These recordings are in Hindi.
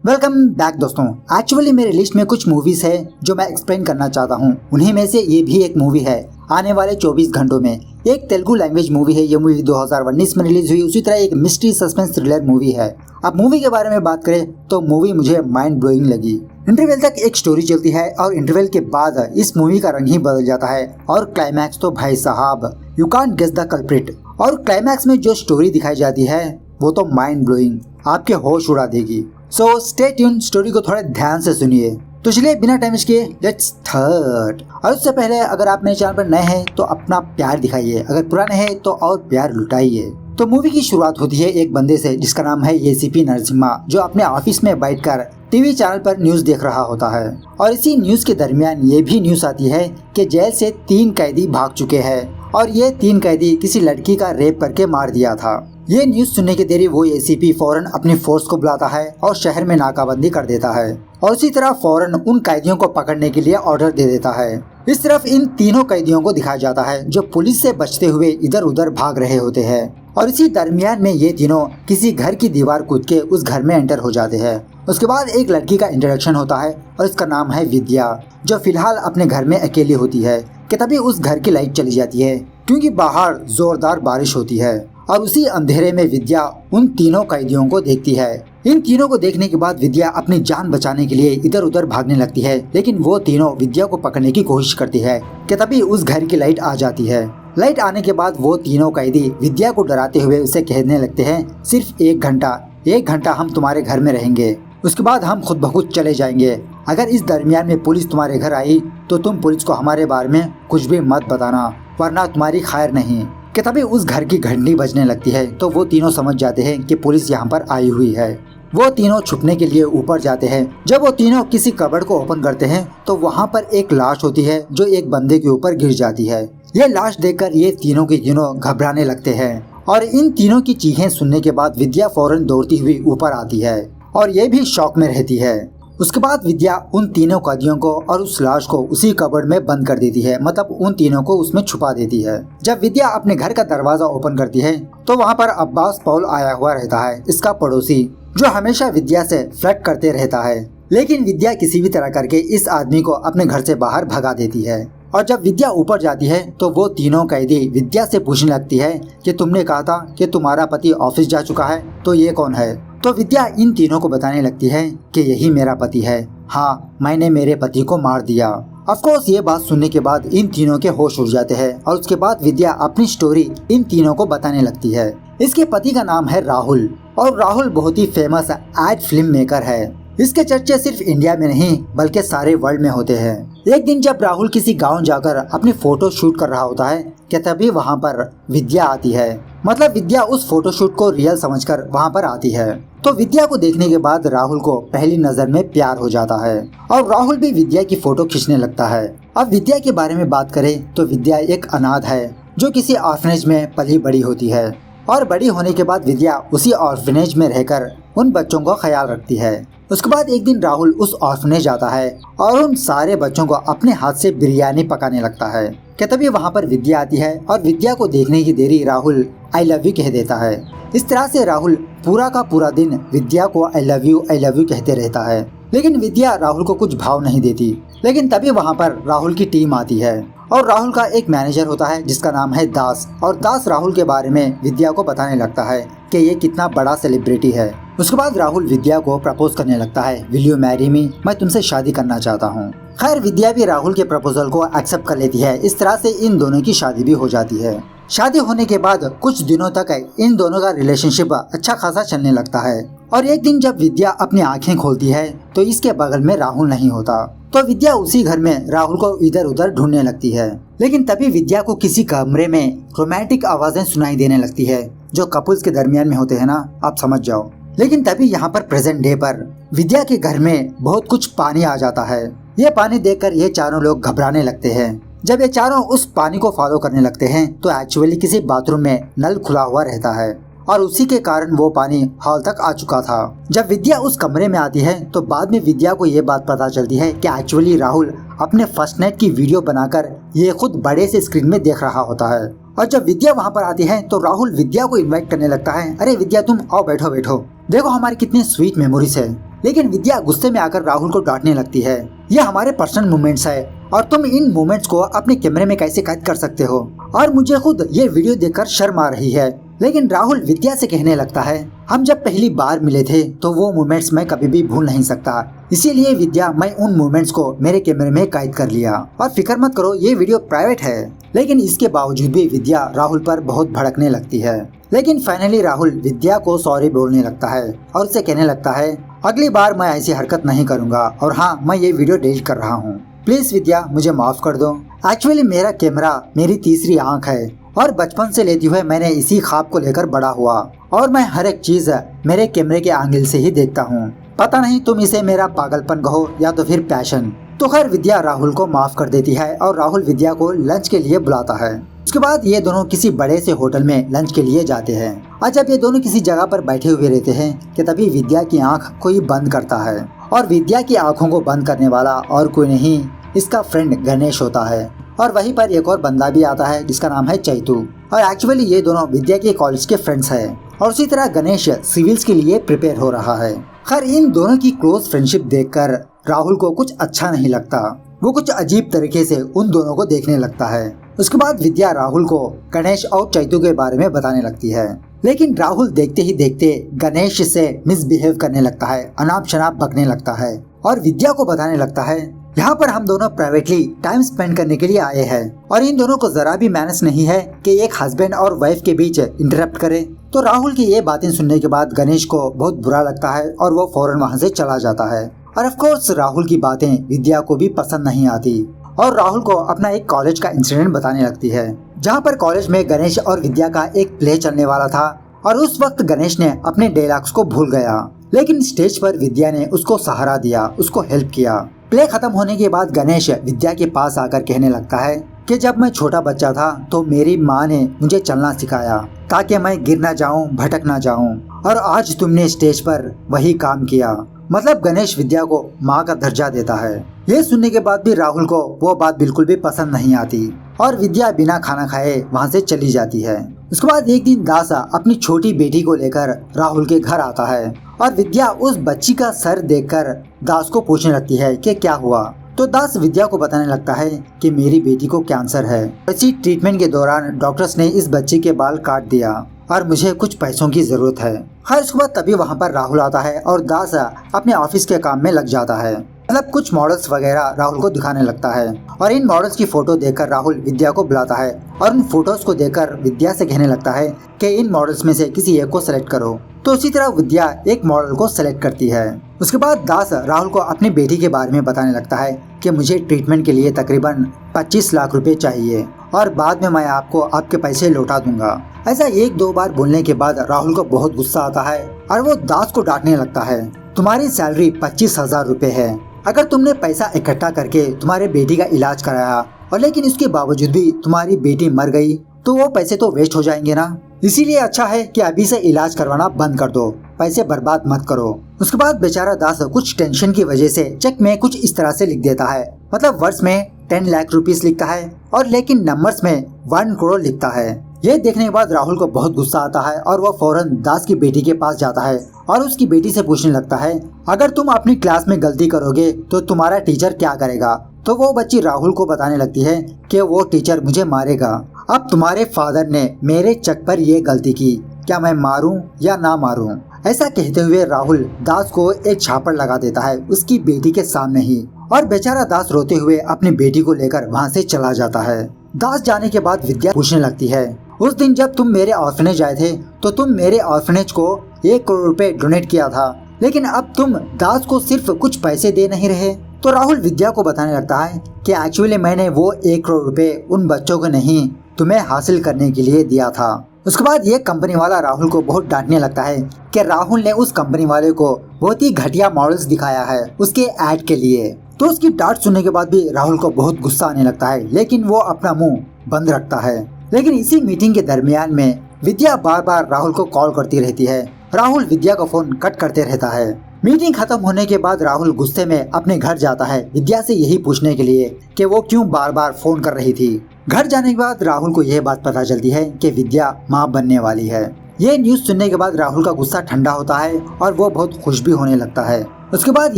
वेलकम बैक दोस्तों। एक्चुअली मेरे लिस्ट में कुछ मूवीज है जो मैं एक्सप्लेन करना चाहता हूँ। उन्हीं में से ये भी एक मूवी है। आने वाले 24 घंटों में एक तेलुगु लैंग्वेज मूवी है। ये मूवी 2019 में रिलीज हुई। उसी तरह एक मिस्ट्री सस्पेंस थ्रिलर मूवी है। अब मूवी के बारे में बात करें तो मूवी मुझे माइंड ब्लोइंग लगी। इंटरवल तक एक स्टोरी चलती है और इंटरवल के बाद इस मूवी का रंग ही बदल जाता है। और क्लाइमैक्स तो भाई साहब you can't guess the culprit. और क्लाइमैक्स में जो स्टोरी दिखाई जाती है वो तो माइंड ब्लोइंग, आपके होश उड़ा देगी। सो स्टे ट्यून, स्टोरी को थोड़ा ध्यान से सुनिए। तो चलिए बिना टाइम वेस्ट किए लेट्स स्टार्ट। और उससे पहले अगर आप मेरे चैनल पर नए हैं तो अपना प्यार दिखाइए, अगर पुराने हैं तो और प्यार लुटाइए। तो मूवी की शुरुआत होती है एक बंदे से जिसका नाम है एसीपी नरसिम्हा, जो अपने ऑफिस में बैठकर टीवी चैनल पर न्यूज देख रहा होता है। और इसी न्यूज के दरमियान ये भी न्यूज आती है कि जेल से 3 कैदी भाग चुके हैं और ये 3 कैदी किसी लड़की का रेप करके मार दिया था। ये न्यूज सुनने के देरी वो एसीपी फौरन अपनी फोर्स को बुलाता है और शहर में नाकाबंदी कर देता है और उसी तरह फौरन उन कैदियों को पकड़ने के लिए ऑर्डर दे देता है। इस तरफ इन तीनों कैदियों को दिखाया जाता है जो पुलिस से बचते हुए इधर उधर भाग रहे होते हैं। और इसी दरमियान में ये तीनों किसी घर की दीवार कूद के उस घर में एंटर हो जाते हैं। उसके बाद एक लड़की का इंट्रोडक्शन होता है और इसका नाम है विद्या, जो फिलहाल अपने घर में अकेली होती है कि तभी उस घर की लाइट चली जाती है क्योंकि बाहर जोरदार बारिश होती है। और उसी अंधेरे में विद्या उन तीनों कैदियों को देखती है। इन तीनों को देखने के बाद विद्या अपनी जान बचाने के लिए इधर उधर भागने लगती है, लेकिन वो तीनों विद्या को पकड़ने की कोशिश करती है कि तभी उस घर की लाइट आ जाती है। लाइट आने के बाद वो तीनों कैदी विद्या को डराते हुए उसे कहने लगते हैं, सिर्फ 1 घंटा हम तुम्हारे घर में रहेंगे, उसके बाद हम खुद ब खुद चले जाएंगे। अगर इस दरमियान में पुलिस तुम्हारे घर आई तो तुम पुलिस को हमारे बारे में कुछ भी मत बताना, वरना तुम्हारी खैर नहीं। कि तभी उस घर की घंटी बजने लगती है तो वो तीनों समझ जाते हैं कि पुलिस यहाँ पर आई हुई है। वो तीनों छुपने के लिए ऊपर जाते हैं। जब वो तीनों किसी कबर्ड को ओपन करते हैं तो वहाँ पर एक लाश होती है जो एक बंदे के ऊपर गिर जाती है। ये लाश देखकर ये तीनों के तीनों घबराने लगते हैं और इन तीनों की चीखें सुनने के बाद विद्या फौरन दौड़ती हुई ऊपर आती है और ये भी शॉक में रहती है। उसके बाद विद्या उन तीनों कैदियों को और उस लाश को उसी कबर्ड में बंद कर देती है, मतलब उन तीनों को उसमें छुपा देती है। जब विद्या अपने घर का दरवाजा ओपन करती है तो वहाँ पर अब्बास पॉल आया हुआ रहता है, इसका पड़ोसी, जो हमेशा विद्या से फ्लर्ट करते रहता है। लेकिन विद्या किसी भी तरह करके इस आदमी को अपने घर से बाहर भगा देती है। और जब विद्या ऊपर जाती है तो वो तीनों कैदी विद्या से पूछने लगती है कि तुमने कहा था कि तुम्हारा पति ऑफिस जा चुका है, तो ये कौन है? तो विद्या इन तीनों को बताने लगती है कि यही मेरा पति है। हाँ, मैंने मेरे पति को मार दिया। ऑफ कोर्स ये बात सुनने के बाद इन तीनों के होश उड़ जाते हैं और उसके बाद विद्या अपनी स्टोरी इन तीनों को बताने लगती है। इसके पति का नाम है राहुल और राहुल बहुत ही फेमस एड फिल्म मेकर है। इसके चर्चे सिर्फ इंडिया में नहीं बल्कि सारे वर्ल्ड में होते हैं। एक दिन जब राहुल किसी गांव जाकर अपनी फोटो शूट कर रहा होता है कि तभी वहां पर विद्या आती है। मतलब विद्या उस फोटो शूट को रियल समझकर वहां पर आती है। तो विद्या को देखने के बाद राहुल को पहली नजर में प्यार हो जाता है और राहुल भी विद्या की फोटो खींचने लगता है। अब विद्या के बारे में बात करें तो विद्या एक अनाथ है जो किसी ऑर्फनेज में पली बड़ी होती है और बड़ी होने के बाद विद्या उसी ऑर्फनेज में रहकर उन बच्चों का ख्याल रखती है। उसके बाद एक दिन राहुल उस ऑर्फनेज आता है और उन सारे बच्चों को अपने हाथ से बिरयानी पकाने लगता है कि तभी वहाँ पर विद्या आती है और विद्या को देखने की देरी राहुल आई लव यू कह देता है। इस तरह से राहुल पूरा का पूरा दिन विद्या को आई लव यू कहते रहता है, लेकिन विद्या राहुल को कुछ भाव नहीं देती। लेकिन तभी वहाँ पर राहुल की टीम आती है और राहुल का एक मैनेजर होता है जिसका नाम है दास, और दास राहुल के बारे में विद्या को बताने लगता है कि ये कितना बड़ा सेलिब्रिटी है। उसके बाद राहुल विद्या को प्रपोज करने लगता है, विल यू मैरी मी, मैं तुमसे शादी करना चाहता हूँ। खैर विद्या भी राहुल के प्रपोजल को एक्सेप्ट कर लेती है। इस तरह से इन दोनों की शादी भी हो जाती है। शादी होने के बाद कुछ दिनों तक इन दोनों का रिलेशनशिप अच्छा खासा चलने लगता है। और एक दिन जब विद्या अपनी आंखें खोलती है तो इसके बगल में राहुल नहीं होता। तो विद्या उसी घर में राहुल को इधर उधर ढूंढने लगती है। लेकिन तभी विद्या को किसी कमरे में रोमांटिक आवाजें सुनाई देने लगती है जो कपल्स के दरमियान में होते हैं ना, आप समझ जाओ। लेकिन तभी यहाँ पर प्रेजेंट डे पर विद्या के घर में बहुत कुछ पानी आ जाता है। ये पानी देखकर ये चारों लोग घबराने लगते हैं। जब ये चारों उस पानी को फॉलो करने लगते हैं तो एक्चुअली किसी बाथरूम में नल खुला हुआ रहता है और उसी के कारण वो पानी हॉल तक आ चुका था। जब विद्या उस कमरे में आती है तो बाद में विद्या को ये बात पता चलती है कि एक्चुअली राहुल अपने फर्स्ट नाइट की वीडियो बनाकर ये खुद बड़े से स्क्रीन में देख रहा होता है। और जब विद्या वहाँ पर आती है तो राहुल विद्या को इनवाइट करने लगता है, अरे विद्या तुम आओ, बैठो बैठो, देखो हमारी कितनी स्वीट मेमोरीज है। लेकिन विद्या गुस्से में आकर राहुल को डांटने लगती है। ये हमारे पर्सनल मोमेंट्स है और तुम इन मोमेंट्स को अपने कैमरे में कैसे कैद कर सकते हो। और मुझे खुद ये वीडियो देखकर शर्म आ रही है। लेकिन राहुल विद्या से कहने लगता है, हम जब पहली बार मिले थे तो वो मोमेंट्स मैं कभी भी भूल नहीं सकता, इसीलिए विद्या मैं उन मोमेंट्स को मेरे कैमरे में कैद कर लिया और फिक्र मत करो, ये वीडियो प्राइवेट है। लेकिन इसके बावजूद भी विद्या राहुल पर बहुत भड़कने लगती है। लेकिन फाइनली राहुल विद्या को सॉरी बोलने लगता है और उसे कहने लगता है, अगली बार मैं ऐसी हरकत नहीं करूँगा और हाँ, मैं ये वीडियो डिलीट कर रहा हूँ, प्लीज विद्या मुझे माफ कर दो। एक्चुअली मेरा कैमरा मेरी तीसरी आंख है और बचपन से लेते हुए मैंने इसी ख्वाब को लेकर बड़ा हुआ और मैं हर एक चीज मेरे कैमरे के एंगल से ही देखता हूँ। पता नहीं तुम इसे मेरा पागलपन कहो या तो फिर पैशन। तो खैर विद्या राहुल को माफ कर देती है और राहुल विद्या को लंच के लिए बुलाता है। उसके बाद ये दोनों किसी बड़े से होटल में लंच के लिए जाते हैं और जब ये दोनों किसी जगह पर बैठे हुए रहते हैं कि तभी विद्या की आंख कोई बंद करता है और विद्या की आंखों को बंद करने वाला और कोई नहीं, इसका फ्रेंड गणेश होता है। और वहीं पर एक और बंदा भी आता है जिसका नाम है चैतू और एक्चुअली ये दोनों विद्या के कॉलेज के फ्रेंड्स हैं और उसी तरह गणेश सिविल्स के लिए प्रिपेयर हो रहा है। खैर इन दोनों की क्लोज फ्रेंडशिप देखकर राहुल को कुछ अच्छा नहीं लगता, वो कुछ अजीब तरीके से उन दोनों को देखने लगता है। उसके बाद विद्या राहुल को गणेश और चैतू के बारे में बताने लगती है, लेकिन राहुल देखते ही देखते गणेश से मिसबिहेव करने लगता है, अनाप शनाप बकने लगता है और विद्या को बताने लगता है, यहाँ पर हम दोनों प्राइवेटली टाइम स्पेंड करने के लिए आए हैं और इन दोनों को जरा भी मैनेज नहीं है कि एक हस्बैंड और वाइफ के बीच इंटरप्ट करे। तो राहुल की ये बातें सुनने के बाद गणेश को बहुत बुरा लगता है और वो फौरन वहाँ से चला जाता है। और ऑफ कोर्स राहुल की बातें विद्या को भी पसंद नहीं आती और राहुल को अपना एक कॉलेज का इंसिडेंट बताने लगती है, जहाँ पर कॉलेज में गणेश और विद्या का एक प्ले चलने वाला था और उस वक्त गणेश ने अपने डायलॉग्स को भूल गया, लेकिन स्टेज पर विद्या ने उसको सहारा दिया, उसको हेल्प किया। प्ले खत्म होने के बाद गणेश विद्या के पास आकर कहने लगता है कि जब मैं छोटा बच्चा था तो मेरी माँ ने मुझे चलना सिखाया ताकि मैं गिर ना जाऊं, भटक ना जाऊं, और आज तुमने स्टेज पर वही काम किया। मतलब गणेश विद्या को माँ का दर्जा देता है। ये सुनने के बाद भी राहुल को वो बात बिल्कुल भी पसंद नहीं आती और विद्या बिना खाना खाए वहाँ से चली जाती है। उसके बाद एक दिन दास अपनी छोटी बेटी को लेकर राहुल के घर आता है और विद्या उस बच्ची का सर देखकर दास को पूछने लगती है कि क्या हुआ। तो दास विद्या को बताने लगता है कि मेरी बेटी को कैंसर है, इसी ट्रीटमेंट के दौरान डॉक्टर्स ने इस बच्ची के बाल काट दिया और मुझे कुछ पैसों की जरूरत है। खैर उसके बाद तभी वहाँ पर राहुल आता है और दास अपने ऑफिस के काम में लग जाता है। मतलब कुछ मॉडल्स वगैरह राहुल को दिखाने लगता है और इन मॉडल्स की फोटो देखकर राहुल विद्या को बुलाता है और उन फोटोज को देखकर विद्या से कहने लगता है कि इन मॉडल्स में से किसी एक को सेलेक्ट करो। तो उसी तरह विद्या एक मॉडल को सेलेक्ट करती है। उसके बाद दास राहुल को अपनी बेटी के बारे में बताने लगता है कि मुझे ट्रीटमेंट के लिए तकरीबन 25 लाख रुपए चाहिए और बाद में मैं आपको आपके पैसे लौटा दूंगा। ऐसा एक दो बार बोलने के बाद राहुल को बहुत गुस्सा आता है और वो दास को डांटने लगता है, तुम्हारी सैलरी 25,000 रुपए है, अगर तुमने पैसा इकट्ठा करके तुम्हारे बेटी का इलाज कराया और लेकिन इसके बावजूद भी तुम्हारी बेटी मर गई तो वो पैसे तो वेस्ट हो जाएंगे ना, इसीलिए अच्छा है कि अभी से इलाज करवाना बंद कर दो, पैसे बर्बाद मत करो। उसके बाद बेचारा दास कुछ टेंशन की वजह से चेक में कुछ इस तरह से लिख देता है, मतलब वर्ड्स में 10 लाख रुपीस लिखता है और लेकिन नंबर्स में 1 करोड़ लिखता है। ये देखने के बाद राहुल को बहुत गुस्सा आता है और वो फौरन दास की बेटी के पास जाता है और उसकी बेटी से पूछने लगता है, अगर तुम अपनी क्लास में गलती करोगे तो तुम्हारा टीचर क्या करेगा। तो वो बच्ची राहुल को बताने लगती है कि वो टीचर मुझे मारेगा, अब तुम्हारे फादर ने मेरे चेक पर ये गलती की, क्या मैं मारूं या ना मारूं। ऐसा कहते हुए राहुल दास को एक छापड़ लगा देता है उसकी बेटी के सामने ही और बेचारा दास रोते हुए अपनी बेटी को लेकर वहाँ से चला जाता है। दास जाने के बाद विद्या पूछने लगती है, उस दिन जब तुम मेरे ऑर्फनेज आए थे तो तुम मेरे ऑर्फनेज को 1 करोड़ रुपए डोनेट किया था, लेकिन अब तुम दास को सिर्फ कुछ पैसे दे नहीं रहे। तो राहुल विद्या को बताने लगता है कि एक्चुअली मैंने वो 1 करोड़ रुपए उन बच्चों को नहीं तुम्हें हासिल करने के लिए दिया था। उसके बाद ये कंपनी वाला राहुल को बहुत डांटने लगता है कि राहुल ने उस कंपनी वाले को बहुत ही घटिया मॉडल्स दिखाया है उसके ऐड के लिए। तो उसकी डांट सुनने के बाद भी राहुल को बहुत गुस्सा आने लगता है, लेकिन वो अपना मुंह बंद रखता है। लेकिन इसी मीटिंग के दरमियान में विद्या बार बार राहुल को कॉल करती रहती है। राहुल विद्या का फोन कट करते रहता है। मीटिंग खत्म होने के बाद राहुल गुस्से में अपने घर जाता है विद्या से यही पूछने के लिए कि वो क्यों बार बार फोन कर रही थी। घर जाने के बाद राहुल को यह बात पता चलती है कि विद्या माँ बनने वाली है। ये न्यूज सुनने के बाद राहुल का गुस्सा ठंडा होता है और वो बहुत खुश भी होने लगता है। उसके बाद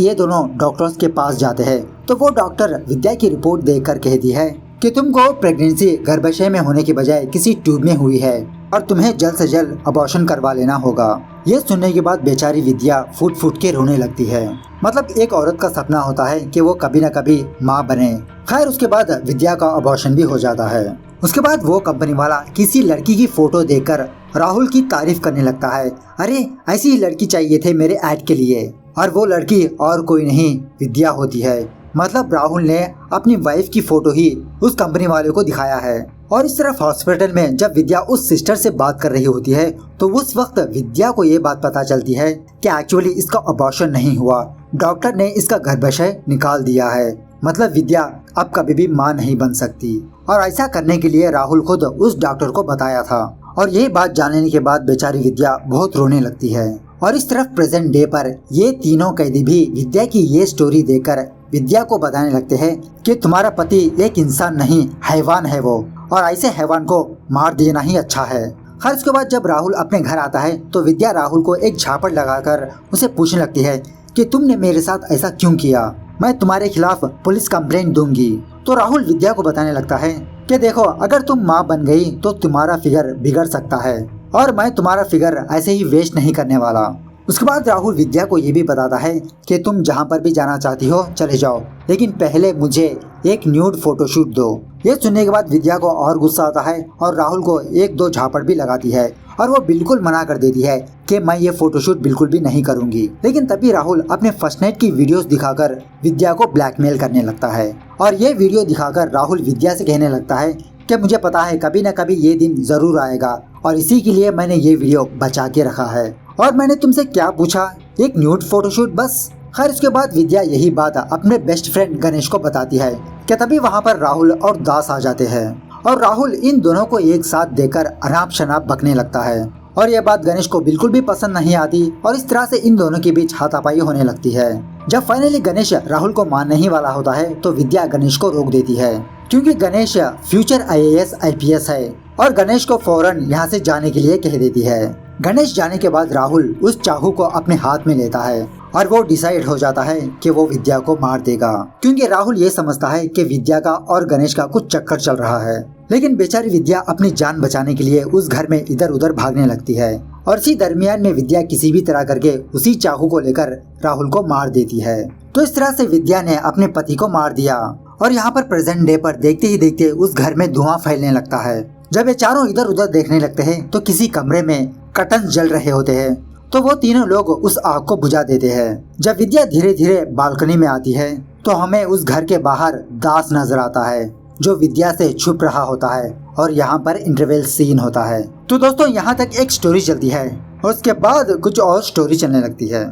ये दोनों डॉक्टर्स के पास जाते हैं तो वो डॉक्टर विद्या की रिपोर्ट देखकर कहती है कि तुमको प्रेगनेंसी गर्भाशय में होने की बजाय किसी ट्यूब में हुई है और तुम्हें जल्द से जल्द अबॉर्शन करवा लेना होगा। ये सुनने के बाद बेचारी विद्या फूट फूट के रोने लगती है। मतलब एक औरत का सपना होता है कि वो कभी न कभी माँ बने। खैर उसके बाद विद्या का अबॉर्शन भी हो जाता है। उसके बाद वो कंपनी वाला किसी लड़की की फोटो देखकर राहुल की तारीफ करने लगता है। अरे ऐसी ही लड़की चाहिए थे मेरे ऐड के लिए। और वो लड़की और कोई नहीं विद्या होती है। मतलब राहुल ने अपनी वाइफ की फोटो ही उस कंपनी वाले को दिखाया है। और इस तरफ हॉस्पिटल में जब विद्या उस सिस्टर से बात कर रही होती है तो उस वक्त विद्या को ये बात पता चलती है कि एक्चुअली इसका अबॉर्शन नहीं हुआ, डॉक्टर ने इसका गर्भाशय निकाल दिया है। मतलब विद्या अब कभी भी माँ नहीं बन सकती। और ऐसा करने के लिए राहुल खुद उस डॉक्टर को बताया था। और ये बात जानने के बाद बेचारी विद्या बहुत रोने लगती है। और इस तरफ प्रेजेंट डे पर ये तीनों कैदी भी विद्या की ये स्टोरी देखकर विद्या को बताने लगते हैं कि तुम्हारा पति एक इंसान नहीं हैवान है वो, और ऐसे हैवान को मार देना ही अच्छा है। खैर उसके बाद जब राहुल अपने घर आता है तो विद्या राहुल को एक झापड़ लगाकर उसे पूछने लगती है कि तुमने मेरे साथ ऐसा क्यों किया, मैं तुम्हारे खिलाफ पुलिस कंप्लेंट दूंगी। तो राहुल विद्या को बताने लगता है कि देखो अगर तुम माँ बन गई तो तुम्हारा फिगर बिगड़ सकता है और मैं तुम्हारा फिगर ऐसे ही वेस्ट नहीं करने वाला। उसके बाद राहुल विद्या को ये भी बताता है कि तुम जहाँ पर भी जाना चाहती हो चले जाओ, लेकिन पहले मुझे एक न्यूड फोटोशूट दो। ये सुनने के बाद विद्या को और गुस्सा आता है और राहुल को एक दो झापड़ भी लगाती है और वो बिल्कुल मना कर देती है कि मैं ये फोटोशूट बिल्कुल भी नहीं करूंगी। लेकिन तभी राहुल अपने फर्स्ट नाइट की वीडियोस दिखाकर विद्या को ब्लैकमेल करने लगता है। और ये वीडियो दिखाकर राहुल विद्या से कहने लगता है कि मुझे पता है कभी न कभी ये दिन जरूर आएगा और इसी के लिए मैंने ये वीडियो बचा के रखा है। और मैंने तुमसे क्या पूछा, एक न्यूड फोटोशूट बस। खैर उसके बाद विद्या यही बात अपने बेस्ट फ्रेंड गणेश को बताती है कि तभी वहाँ पर राहुल और दास आ जाते हैं और राहुल इन दोनों को एक साथ देखकर अनाप शनाप बकने लगता है। और यह बात गणेश को बिल्कुल भी पसंद नहीं आती और इस तरह से इन दोनों के बीच हाथापाई होने लगती है। जब फाइनली गणेश राहुल को मारने ही वाला होता है तो विद्या गणेश को रोक देती है, क्योंकि गणेश फ्यूचर IAS IPS है और गणेश को फौरन यहाँ से जाने के लिए कह देती है। गणेश जाने के बाद राहुल उस चाकू को अपने हाथ में लेता है और वो डिसाइड हो जाता है कि वो विद्या को मार देगा, क्योंकि राहुल ये समझता है कि विद्या का और गणेश का कुछ चक्कर चल रहा है। लेकिन बेचारी विद्या अपनी जान बचाने के लिए उस घर में इधर उधर भागने लगती है और इसी दरमियान में विद्या किसी भी तरह करके उसी चाकू को लेकर राहुल को मार देती है। तो इस तरह से विद्या ने अपने पति को मार दिया। और यहाँ पर प्रेजेंट डे पर देखते ही देखते उस घर में धुआं फैलने लगता है। जब ये चारों इधर उधर देखने लगते हैं तो किसी कमरे में कर्टन जल रहे होते हैं, तो वो तीनों लोग उस आग को बुझा देते हैं। जब विद्या धीरे धीरे बालकनी में आती है तो हमें उस घर के बाहर दास नजर आता है जो विद्या से छुप रहा होता है और यहाँ पर इंटरवल सीन होता है। तो दोस्तों यहाँ तक एक स्टोरी चलती है और उसके बाद कुछ और स्टोरी चलने लगती है।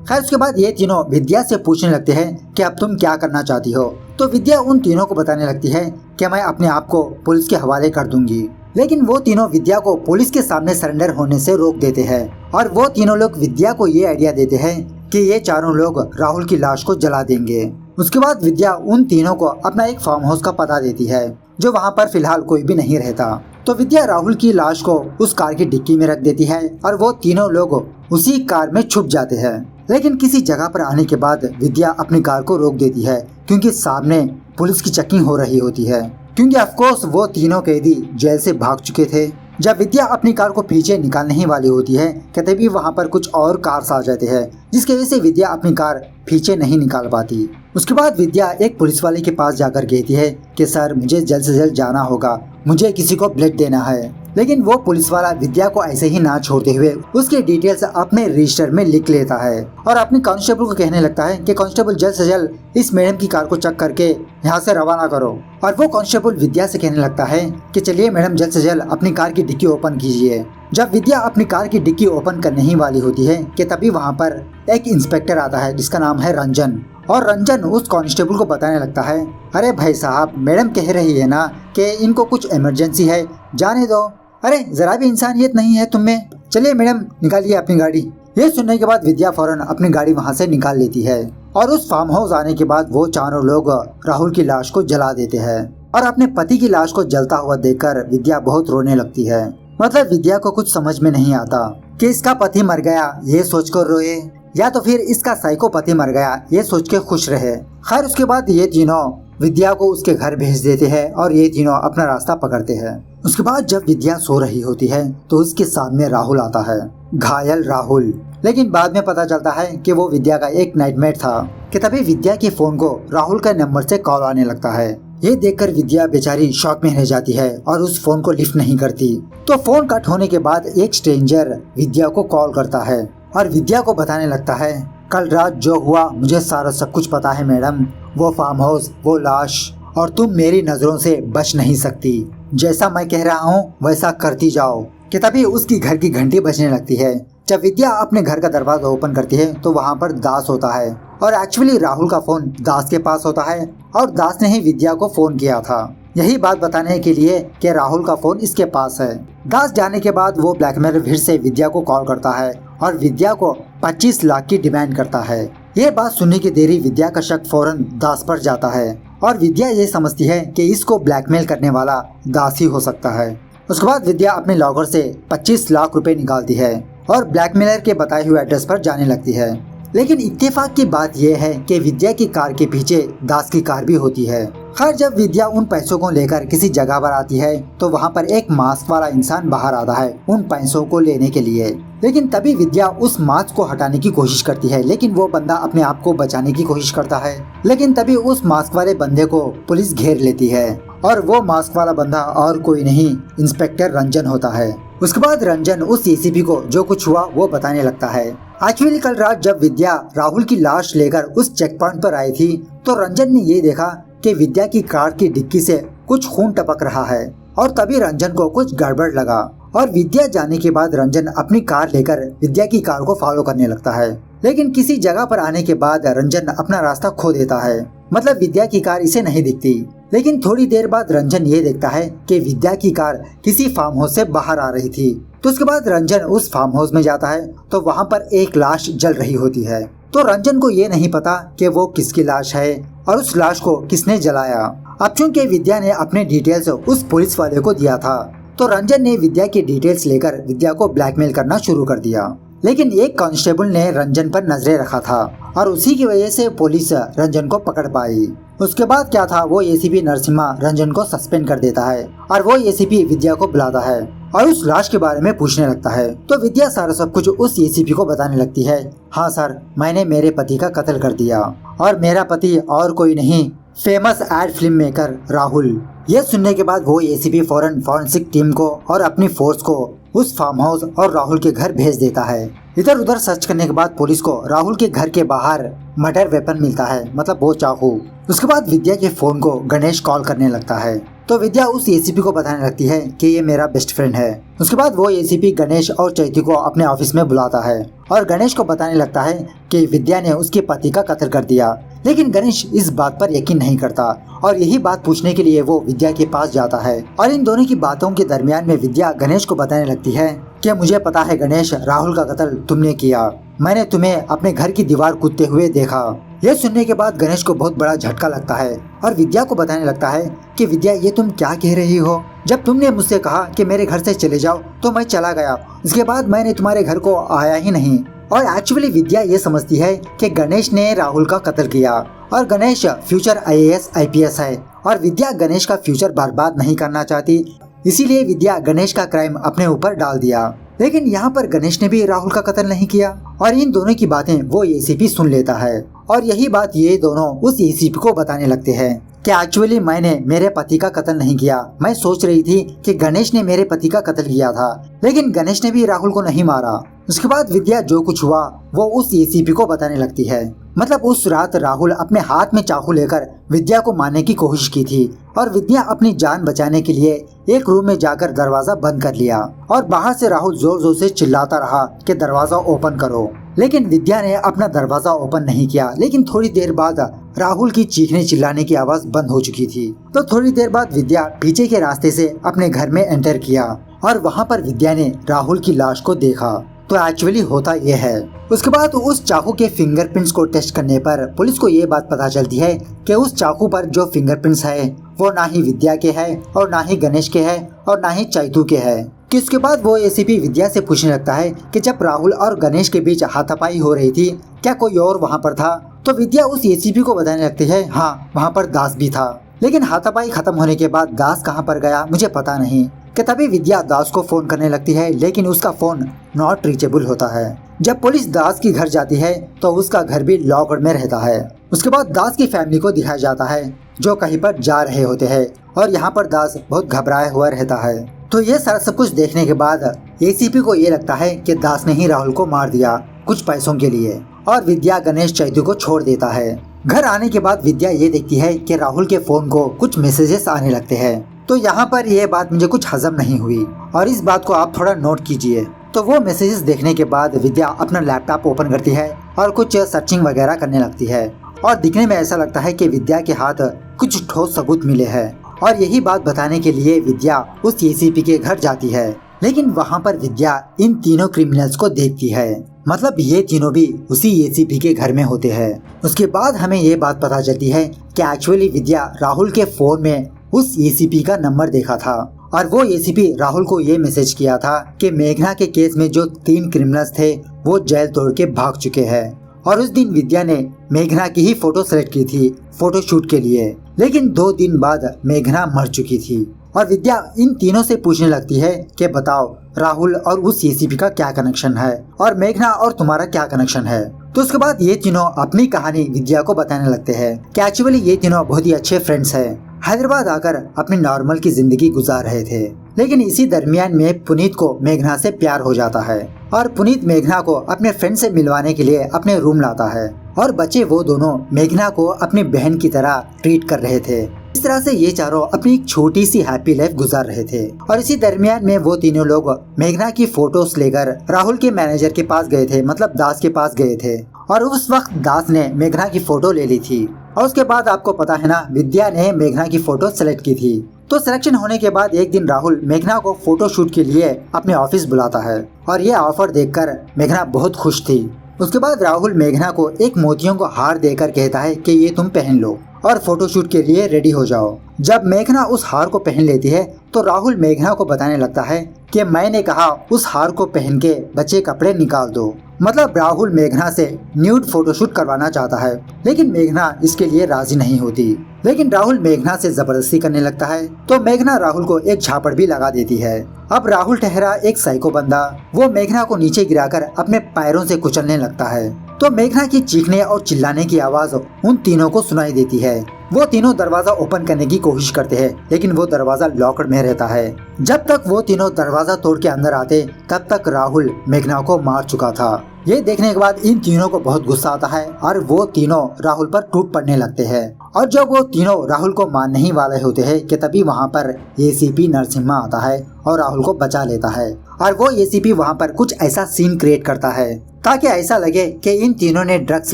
खैर उसके बाद ये तीनों विद्या से पूछने लगते हैं कि अब तुम क्या करना चाहती हो। तो विद्या उन तीनों को बताने लगती है कि मैं अपने आप को पुलिस के हवाले कर दूंगी। लेकिन वो तीनों विद्या को पुलिस के सामने सरेंडर होने से रोक देते हैं और वो तीनों लोग विद्या को ये आइडिया देते हैं कि ये चारों लोग राहुल की लाश को जला देंगे। उसके बाद विद्या उन तीनों को अपना एक फार्म हाउस का पता देती है जो वहाँ पर फिलहाल कोई भी नहीं रहता। तो विद्या राहुल की लाश को उस कार की डिक्की में रख देती है और वो तीनों लोग उसी कार में छुप जाते हैं। लेकिन किसी जगह पर आने के बाद विद्या अपनी कार को रोक देती है, क्योंकि सामने पुलिस की चेकिंग हो रही होती है, क्योंकि ऑफकोर्स वो तीनों कैदी जेल से भाग चुके थे। जब विद्या अपनी कार को पीछे निकालने ही वाली होती है कि तभी वहाँ पर कुछ और कार्स आ जाते हैं, जिसकी वजह से विद्या अपनी कार पीछे नहीं निकाल पाती। उसके बाद विद्या एक पुलिस वाले के पास जाकर कहती है कि सर मुझे जल्द से जल्द जाना होगा, मुझे किसी को ब्लड देना है। लेकिन वो पुलिस वाला विद्या को ऐसे ही ना छोड़ते हुए उसके डिटेल्स अपने रजिस्टर में लिख लेता है और अपने कांस्टेबल को कहने लगता है कि कांस्टेबल जल्द से जल्द इस मैडम की कार को चेक करके यहाँ से रवाना करो। और वो कांस्टेबल विद्या से कहने लगता है कि चलिए मैडम जल्द से जल्द अपनी कार की डिक्की ओपन कीजिए। जब विद्या अपनी कार की डिक्की ओपन करने ही वाली होती है कि तभी वहाँ पर एक इंस्पेक्टर आता है जिसका नाम है रंजन। और रंजन उस कांस्टेबल को बताने लगता है, अरे भाई साहब मैडम कह रही है ना कि इनको कुछ इमरजेंसी है, जाने दो, अरे जरा भी इंसानियत नहीं है तुम में, चलिए मैडम निकालिए अपनी गाड़ी। ये सुनने के बाद विद्या फौरन अपनी गाड़ी वहाँ से निकाल लेती है और उस फार्म हाउस आने के बाद वो चारों लोग राहुल की लाश को जला देते हैं। और अपने पति की लाश को जलता हुआ देखकर विद्या बहुत रोने लगती है। मतलब विद्या को कुछ समझ में नहीं आता कि इसका पति मर गया ये सोचकर रोए या तो फिर इसका साइकोपैथी मर गया, ये सोच के खुश रहे। खैर उसके बाद ये तीनों विद्या को उसके घर भेज देते हैं और ये तीनों अपना रास्ता पकड़ते हैं। उसके बाद जब विद्या सो रही होती है तो उसके सामने राहुल आता है, घायल राहुल। लेकिन बाद में पता चलता है कि वो विद्या का एक नाइटमेयर था कि तभी विद्या के फोन को राहुल के नंबर से कॉल आने लगता है। ये देखकर विद्या बेचारी शॉक में रह जाती है और उस फोन को लिफ्ट नहीं करती। तो फोन कट होने के बाद एक स्ट्रेंजर विद्या को कॉल करता है और विद्या को बताने लगता है, कल रात जो हुआ मुझे सारा सब कुछ पता है मैडम, वो फार्म हाउस, वो लाश, और तुम मेरी नजरों से बच नहीं सकती। जैसा मैं कह रहा हूँ वैसा करती जाओ। कि तभी उसकी घर की घंटी बजने लगती है। जब विद्या अपने घर का दरवाजा ओपन करती है तो वहाँ पर दास होता है और एक्चुअली राहुल का फोन दास के पास होता है और दास ने ही विद्या को फोन किया था, यही बात बताने के लिए कि राहुल का फोन इसके पास है। दास जाने के बाद वो ब्लैकमेलर फिर से विद्या को कॉल करता है और विद्या को 25 लाख की डिमांड करता है। ये बात सुनने की देरी विद्या का शक फौरन दास पर जाता है और विद्या ये समझती है कि इसको ब्लैकमेल करने वाला दास ही हो सकता है। उसके बाद विद्या अपने लॉकर से 25 लाख रुपए निकालती है और ब्लैकमेलर के बताए हुए एड्रेस पर जाने लगती है। लेकिन इत्तेफाक की बात यह है कि विद्या की कार के पीछे दास की कार भी होती है। खैर जब विद्या उन पैसों को लेकर किसी जगह पर आती है तो वहाँ पर एक मास्क वाला इंसान बाहर आता है उन पैसों को लेने के लिए। लेकिन तभी विद्या उस मास्क को हटाने की कोशिश करती है, लेकिन वो बंदा अपने आप को बचाने की कोशिश करता है। लेकिन तभी उस मास्क वाले बंदे को पुलिस घेर लेती है और वो मास्क वाला बंदा और कोई नहीं, इंस्पेक्टर रंजन होता है। उसके बाद रंजन उस एसीपी को जो कुछ हुआ वो बताने लगता है। एक्चुअली कल रात जब विद्या राहुल की लाश लेकर उस चेक पॉइंट पर आई थी तो रंजन ने ये देखा कि विद्या की कार की डिक्की से कुछ खून टपक रहा है और तभी रंजन को कुछ गड़बड़ लगा और विद्या जाने के बाद रंजन अपनी कार लेकर विद्या की कार को फॉलो करने लगता है। लेकिन किसी जगह पर आने के बाद रंजन अपना रास्ता खो देता है, मतलब विद्या की कार इसे नहीं दिखती। लेकिन थोड़ी देर बाद रंजन ये देखता है कि विद्या की कार किसी फार्म हाउस से बाहर आ रही थी। तो उसके बाद रंजन उस फार्म हाउस में जाता है तो वहाँ पर एक लाश जल रही होती है। तो रंजन को ये नहीं पता कि वो किसकी लाश है और उस लाश को किसने जलाया। अब चूंकि विद्या ने अपने डिटेल्स उस पुलिस वाले को दिया था तो रंजन ने विद्या की डिटेल्स लेकर विद्या को ब्लैकमेल करना शुरू कर दिया। लेकिन एक कांस्टेबल ने रंजन पर नजरें रखा था और उसी की वजह से पुलिस रंजन को पकड़ पाई। उसके बाद क्या था, वो एसीपी नरसिम्हा रंजन को सस्पेंड कर देता है और वो एसीपी विद्या को बुलाता है और उस लाश के बारे में पूछने लगता है। तो विद्या सारा सब कुछ उस एसीपी को बताने लगती है। हाँ सर, मैंने मेरे पति का कत्ल कर दिया और मेरा पति और कोई नहीं, famous ad film maker Rahul. यह सुनने के बाद वो एसीपी फौरन फॉरेंसिक टीम को और अपनी फोर्स को उस फार्म हाउस और राहुल के घर भेज देता है। इधर उधर सर्च करने के बाद पुलिस को राहुल के घर के बाहर मर्डर वेपन मिलता है, मतलब वो चाकू। उसके बाद विद्या के फोन को गणेश कॉल करने लगता है तो विद्या उस एसीपी को बताने लगती है कि ये मेरा बेस्ट फ्रेंड है। उसके बाद वो एसीपी गणेश और चैती को अपने ऑफिस में बुलाता है और गणेश को बताने लगता है कि विद्या ने उसके पति का कत्ल कर दिया। लेकिन गणेश इस बात पर यकीन नहीं करता और यही बात पूछने के लिए वो विद्या के पास जाता है और इन दोनों की बातों के दरमियान में विद्या गणेश को बताने लगती है कि मुझे पता है गणेश, राहुल का कत्ल तुमने किया, मैंने तुम्हें अपने घर की दीवार कूदते हुए देखा। यह सुनने के बाद गणेश को बहुत बड़ा झटका लगता है और विद्या को बताने लगता है कि विद्या ये तुम क्या कह रही हो, जब तुमने मुझसे कहा कि मेरे घर से चले जाओ तो मैं चला गया, उसके बाद मैंने तुम्हारे घर को आया ही नहीं। और एक्चुअली विद्या ये समझती है कि गणेश ने राहुल का कत्ल किया और गणेश फ्यूचर IAS IPS है और विद्या गणेश का फ्यूचर बर्बाद नहीं करना चाहती, इसीलिए विद्या गणेश का क्राइम अपने ऊपर डाल दिया। लेकिन यहाँ पर गणेश ने भी राहुल का कत्ल नहीं किया और इन दोनों की बातें वो एसीपी सुन लेता है और यही बात ये दोनों उस एसीपी को बताने लगते हैं कि एक्चुअली मैंने मेरे पति का कत्ल नहीं किया, मैं सोच रही थी कि गणेश ने मेरे पति का कत्ल किया था, लेकिन गणेश ने भी राहुल को नहीं मारा। उसके बाद विद्या जो कुछ हुआ वो उस एसीपी को बताने लगती है, मतलब उस रात राहुल अपने हाथ में चाकू लेकर विद्या को मारने की कोशिश की थी और विद्या अपनी जान बचाने के लिए एक रूम में जाकर दरवाजा बंद कर लिया और बाहर से राहुल जोर जोर से चिल्लाता रहा कि दरवाजा ओपन करो। लेकिन विद्या ने अपना दरवाजा ओपन नहीं किया। लेकिन थोड़ी देर बाद राहुल की चीखने चिल्लाने की आवाज बंद हो चुकी थी। तो थोड़ी देर बाद विद्या पीछे के रास्ते से अपने घर में एंटर किया और वहाँ पर विद्या ने राहुल की लाश को देखा। तो एक्चुअली होता यह है, उसके बाद उस चाकू के फिंगरप्रिंट्स को टेस्ट करने पर पुलिस को ये बात पता चलती है कि उस चाकू पर जो फिंगरप्रिंट्स है वो ना ही विद्या के है और ना ही गणेश के है और ना ही चैतू के है, कि उसके बाद वो एसीपी विद्या से पूछने लगता है कि जब राहुल और गणेश के बीच हाथापाई हो रही थी क्या कोई और वहाँ पर था। तो विद्या उस एसीपी को बताने लगती है हाँ वहाँ पर दास भी था, लेकिन हाथापाई खत्म होने के बाद दास कहाँ पर गया मुझे पता नहीं। कि तभी विद्या दास को फोन करने लगती है, लेकिन उसका फोन नॉट रीचेबल होता है। जब पुलिस दास के घर जाती है तो उसका घर भी लॉकड में रहता है। उसके बाद दास की फैमिली को दिखाया जाता है जो कहीं पर जा रहे होते हैं और यहाँ पर दास बहुत घबराया हुआ रहता है। तो ये सारा सब कुछ देखने के बाद एसीपी को ये लगता है कि दास ने ही राहुल को मार दिया कुछ पैसों के लिए, और विद्या गणेश चैतू को छोड़ देता है। घर आने के बाद विद्या ये देखती है कि राहुल के फोन को कुछ मैसेजेस आने लगते हैं। तो यहाँ पर यह बात मुझे कुछ हजम नहीं हुई और इस बात को आप थोड़ा नोट कीजिए। तो वो मैसेजेस देखने के बाद विद्या अपना लैपटॉप ओपन करती है और कुछ सर्चिंग वगैरह करने लगती है और दिखने में ऐसा लगता है कि विद्या के हाथ कुछ ठोस सबूत मिले हैं और यही बात बताने के लिए विद्या उस एसीपी के घर जाती है। लेकिन वहाँ पर विद्या इन तीनों क्रिमिनल्स को देखती है, मतलब ये तीनों भी उसी एसीपी के घर में होते हैं। उसके बाद हमें ये बात पता चलती है कि एक्चुअली विद्या राहुल के फोन में उस एसीपी का नंबर देखा था और वो एसीपी राहुल को ये मैसेज किया था कि मेघना के केस में जो 3 क्रिमिनल्स थे वो जेल तोड़ के भाग चुके हैं। और उस दिन विद्या ने मेघना की ही फोटो सेलेक्ट की थी फोटो शूट के लिए, लेकिन 2 दिन बाद मेघना मर चुकी थी। और विद्या इन तीनों से पूछने लगती है कि बताओ राहुल और उस एसीपी का क्या कनेक्शन है और मेघना और तुम्हारा क्या कनेक्शन है। तो उसके बाद ये तीनों अपनी कहानी विद्या को बताने लगते हैं कि एक्चुअली ये तीनों बहुत ही अच्छे फ्रेंड्स हैं, हैदराबाद आकर अपनी नॉर्मल की जिंदगी गुजार रहे थे। लेकिन इसी दरमियान में पुनीत को मेघना से प्यार हो जाता है और पुनीत मेघना को अपने फ्रेंड से मिलवाने के लिए अपने रूम लाता है और बच्चे वो दोनों मेघना को अपनी बहन की तरह ट्रीट कर रहे थे। इस तरह से ये चारों अपनी एक छोटी सी हैप्पी लाइफ गुजार रहे थे। और इसी दरमियान में वो तीनों लोग मेघना की फोटोज लेकर राहुल के मैनेजर के पास गए थे, मतलब दास के पास गए थे और उस वक्त दास ने मेघना की फोटो ले ली थी। और उसके बाद आपको पता है ना विद्या ने मेघना की फोटो सेलेक्ट की थी। तो सिलेक्शन होने के बाद एक दिन राहुल मेघना को फोटो शूट के लिए अपने ऑफिस बुलाता है और ये ऑफर देखकर मेघना बहुत खुश थी। उसके बाद राहुल मेघना को एक मोतियों को हार देकर कहता है कि ये तुम पहन लो और फोटोशूट के लिए रेडी हो जाओ। जब मेघना उस हार को पहन लेती है तो राहुल मेघना को बताने लगता है कि मैंने कहा उस हार को पहन के बच्चे कपड़े निकाल दो। मतलब राहुल मेघना से न्यूड फोटोशूट करवाना चाहता है, लेकिन मेघना इसके लिए राजी नहीं होती। लेकिन राहुल मेघना से जबरदस्ती करने लगता है तो मेघना राहुल को एक झापड़ भी लगा देती है। अब राहुल ठहरा एक साइको बंदा, वो मेघना को नीचे गिराकर अपने पैरों से कुचलने लगता है। तो मेघना की चीखने और चिल्लाने की आवाज उन तीनों को सुनाई देती है। वो तीनों दरवाजा ओपन करने की कोशिश करते हैं, लेकिन वो दरवाजा लॉकड में रहता है। जब तक वो तीनों दरवाजा तोड़ के अंदर आते तब तक राहुल मेघना को मार चुका था। ये देखने के बाद इन तीनों को बहुत गुस्सा आता है और वो तीनों राहुल पर टूट पड़ने लगते हैं। और जब वो तीनों राहुल को मारने ही वाले होते हैं कि तभी वहाँ पर एसीपी नरसिम्हा आता है और राहुल को बचा लेता है। और वो एसीपी वहाँ पर कुछ ऐसा सीन क्रिएट करता है ताकि ऐसा लगे कि इन तीनों ने ड्रग्स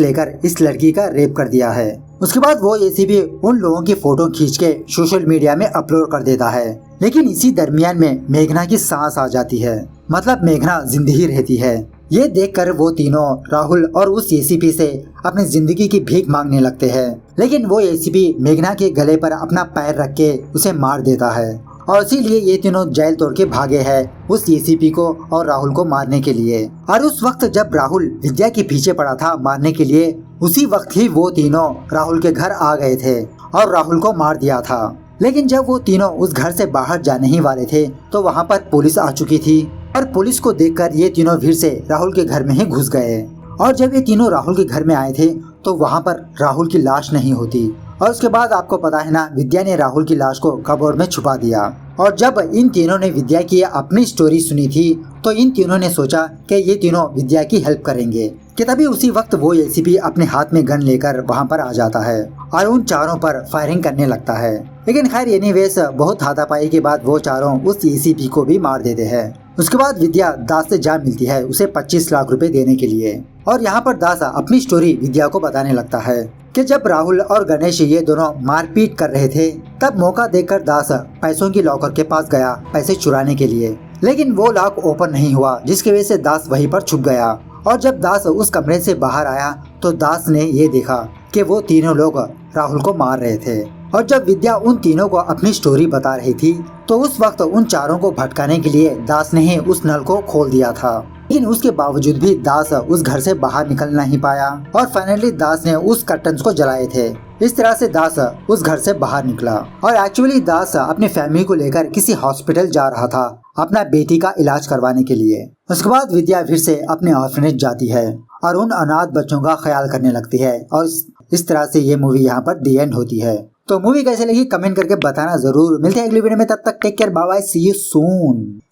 लेकर इस लड़की का रेप कर दिया है। उसके बाद वो एसीपी उन लोगों की फोटो खींच के सोशल मीडिया में अपलोड कर देता है। लेकिन इसी दरमियान में मेघना की सांस आ जाती है, मतलब मेघना जिंदगी रहती है। ये देखकर वो तीनों राहुल और उस एसीपी से अपनी जिंदगी की भीख मांगने लगते हैं। लेकिन वो एसीपी मेघना के गले पर अपना पैर रख के उसे मार देता है और इसीलिए ये तीनों जेल तोड़ के भागे हैं उस एसीपी को और राहुल को मारने के लिए। और उस वक्त जब राहुल विद्या के पीछे पड़ा था मारने के लिए, उसी वक्त ही वो तीनों राहुल के घर आ गए थे और राहुल को मार दिया था। लेकिन जब वो तीनों उस घर से बाहर जाने ही वाले थे तो वहाँ पर पुलिस आ चुकी थी और पुलिस को देखकर ये तीनों भीड़ से राहुल के घर में ही घुस गए। और जब ये तीनों राहुल के घर में आए थे तो वहाँ पर राहुल की लाश नहीं होती। और उसके बाद आपको पता है ना विद्या ने राहुल की लाश को कबोर्ड में छुपा दिया। और जब इन तीनों ने विद्या की अपनी स्टोरी सुनी थी तो इन तीनों ने सोचा कि ये तीनों विद्या की हेल्प करेंगे। कि तभी उसी वक्त वो एसीपी अपने हाथ में गन लेकर वहाँ पर आ जाता है और उन चारों पर फायरिंग करने लगता है। लेकिन खैर एनीवेज बहुत हाथापाई के बाद वो चारों उस एसीपी को भी मार देते हैं। उसके बाद विद्या दास से जा मिलती है उसे 25 लाख रुपए देने के लिए। और यहाँ पर दास अपनी स्टोरी विद्या को बताने लगता है कि जब राहुल और गणेश ये दोनों मारपीट कर रहे थे तब मौका देखकर दास पैसों की लॉकर के पास गया पैसे चुराने के लिए। लेकिन वो लॉक ओपन नहीं हुआ जिसकी वजह से दास वहीं पर छुप गया। और जब दास उस कमरे से बाहर आया तो दास ने ये देखा कि वो तीनों लोग राहुल को मार रहे थे। और जब विद्या उन तीनों को अपनी स्टोरी बता रही थी तो उस वक्त उन चारों को भटकाने के लिए दास ने ही उस नल को खोल दिया था। लेकिन उसके बावजूद भी दास उस घर से बाहर निकल नहीं पाया और फाइनली दास ने उस कर्टन्स को जलाए थे। इस तरह से दास उस घर से बाहर निकला और एक्चुअली दास अपनी फैमिली को लेकर किसी हॉस्पिटल जा रहा था अपना बेटी का इलाज करवाने के लिए। उसके बाद विद्या फिर से अपने ऑर्फनेज जाती है और उन अनाथ बच्चों का ख्याल करने लगती है और इस तरह से ये मूवी यहाँ पर दी एंड होती है। तो मूवी कैसे लगी कमेंट करके बताना जरूर। मिलते हैं अगली वीडियो में, तब तक take care, bye bye, see you soon.